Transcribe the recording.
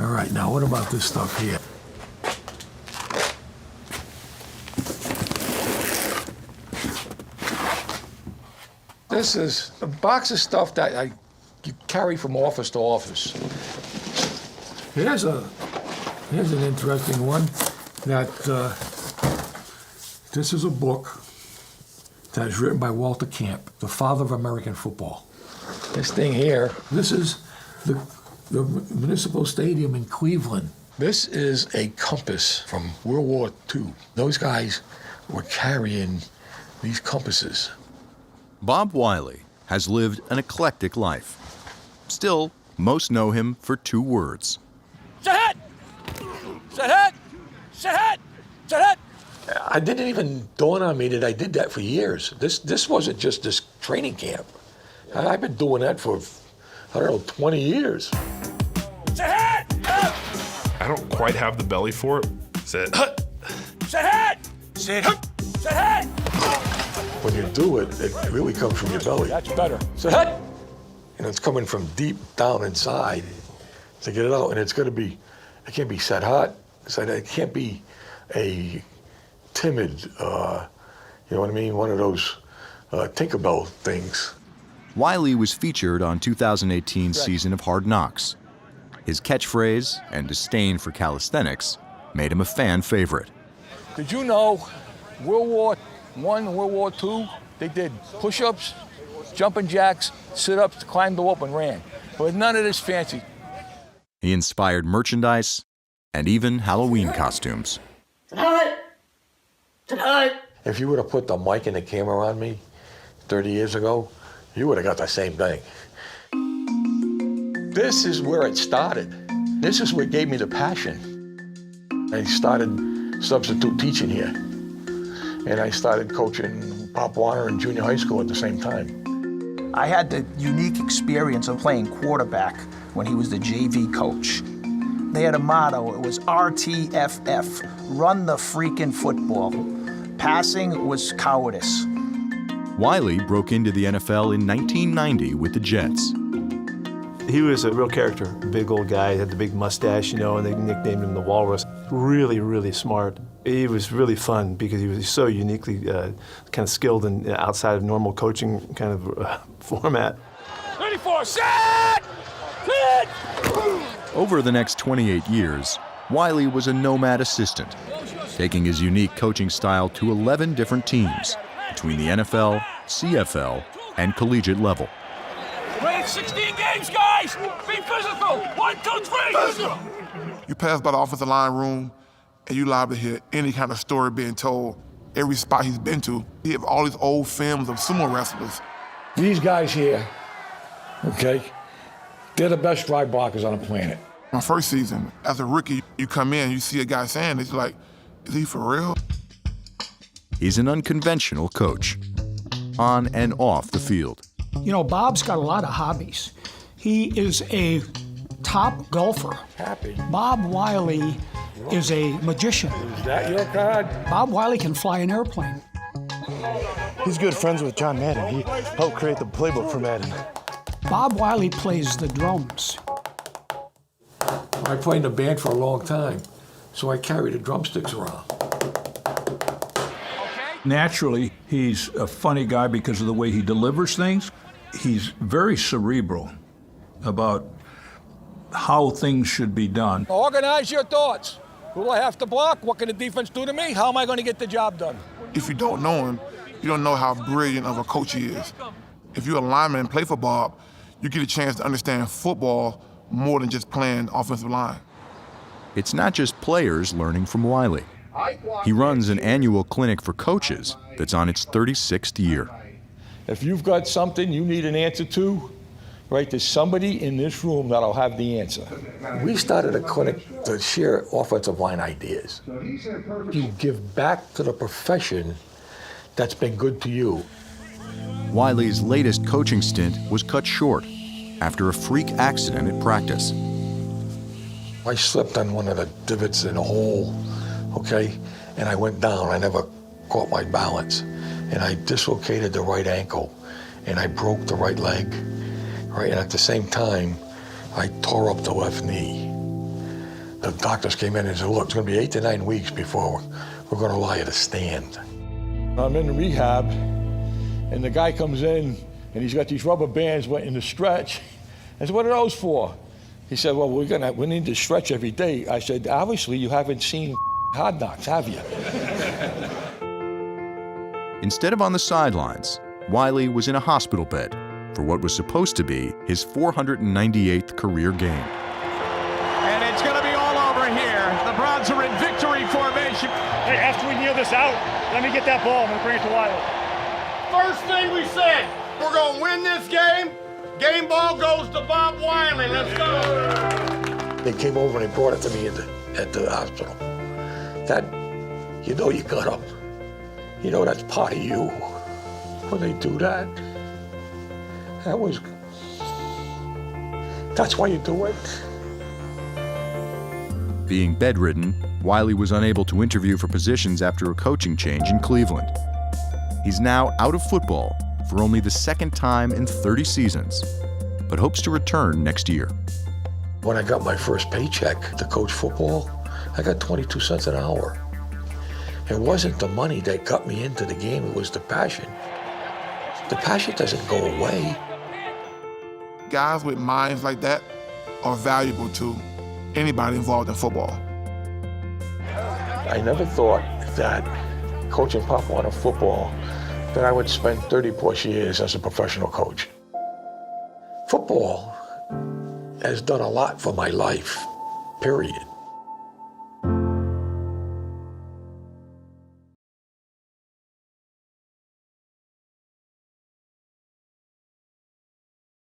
All right, now what about this stuff here? This is a box of stuff that you carry from office to office. Here's an interesting one that this is a book that is written by Walter Camp, the father of American football. This thing here, this is the municipal stadium in Cleveland. This is a compass from World War II. Those guys were carrying these compasses. Bob Wylie has lived an eclectic life. Still, most know him for two words. Shahid! Shahid! Shahid! Shahid! I didn't even dawn on me that I did that for years. This wasn't just this training camp. I've been doing that for, 20 years. Shahid! I don't quite have the belly for it. Sit. Shahid! Sit. Shahid! When you do it, it really comes from your belly. That's better. Shahid! It's coming from deep down inside to get it out, and it can't be said hot. It can't be a timid, you know what I mean? One of those Tinkerbell things. Wylie was featured on 2018's season of Hard Knocks. His catchphrase and disdain for calisthenics made him a fan favorite. Did you know World War I and World War II, they did push-ups, jumping jacks, sit-ups, climbed the rope and ran. But none of this fancy. He inspired merchandise and even Halloween costumes. Tonight! If you would have put the mic and the camera on me 30 years ago, you would have got the same thing. This is where it started. This is what gave me the passion. I started substitute teaching here. And I started coaching Pop Warner in junior high school at the same time. I had the unique experience of playing quarterback when he was the JV coach. They had a motto, it was RTFF, run the freaking football. Passing was cowardice. Wylie broke into the NFL in 1990 with the Jets. He was a real character, big old guy, had the big mustache, and they nicknamed him the Walrus. Really, really smart. He was really fun because he was so uniquely kind of skilled and outside of normal coaching kind of format. 34, set! Hit! Over the next 28 years, Wylie was a nomad assistant, taking his unique coaching style to 11 different teams between the NFL, CFL, and collegiate level. Playing 16 games, guys! Be physical! 1, 2, 3! You pass by the offensive line room, and you liable to hear any kind of story being told. Every spot he's been to, he have all these old films of sumo wrestlers. These guys here, okay, they're the best drive blockers on the planet. My first season, as a rookie, you come in, you see a guy saying this, you're like, is he for real? He's an unconventional coach, on and off the field. Bob's got a lot of hobbies. He is a top golfer. Happy. Bob Wylie is a magician. Is that your card? Bob Wylie can fly an airplane. He's good friends with John Madden. He helped create the playbook for Madden. Bob Wylie plays the drums. I played in a band for a long time, so I carry the drumsticks around. Naturally, he's a funny guy because of the way he delivers things. He's very cerebral about how things should be done. Organize your thoughts. Who do I have to block? What can the defense do to me? How am I going to get the job done? If you don't know him, you don't know how brilliant of a coach he is. If you're a lineman and play for Bob, you get a chance to understand football more than just playing offensive line. It's not just players learning from Wylie. He runs an annual clinic for coaches that's on its 36th year. If you've got something you need an answer to, right, there's somebody in this room that'll have the answer. We started a clinic to share offensive line ideas. You give back to the profession that's been good to you. Wylie's latest coaching stint was cut short after a freak accident at practice. I slipped on one of the divots in a hole, okay, and I went down. I never caught my balance, and I dislocated the right ankle, and I broke the right leg, right, and at the same time, I tore up the left knee. The doctors came in and said, look, it's going to be 8 to 9 weeks before we're going to allow you to stand. I'm in rehab, and the guy comes in, and he's got these rubber bands in the stretch. I said, what are those for? He said, well, we need to stretch every day. I said, obviously you haven't seen Hard Knocks, have you? Instead of on the sidelines, Wylie was in a hospital bed for what was supposed to be his 498th career game. And it's going to be all over here. The Browns are in victory formation. Hey, after we kneel this out, let me get that ball. I'm going to bring it to Wylie. First thing we said, we're going to win this game. Game ball goes to Bob Wylie. Let's go. They came over and they brought it to me at the hospital. That, you know you got them. You know that's part of you. When they do that, that's why you do it. Being bedridden, Wylie was unable to interview for positions after a coaching change in Cleveland. He's now out of football for only the second time in 30 seasons, but hopes to return next year. When I got my first paycheck to coach football, I got 22 cents an hour. It wasn't the money that got me into the game, it was the passion. The passion doesn't go away. Guys with minds like that are valuable to anybody involved in football. I never thought that coaching Pop Warner football that I would spend 30 plus years as a professional coach. Football has done a lot for my life, period.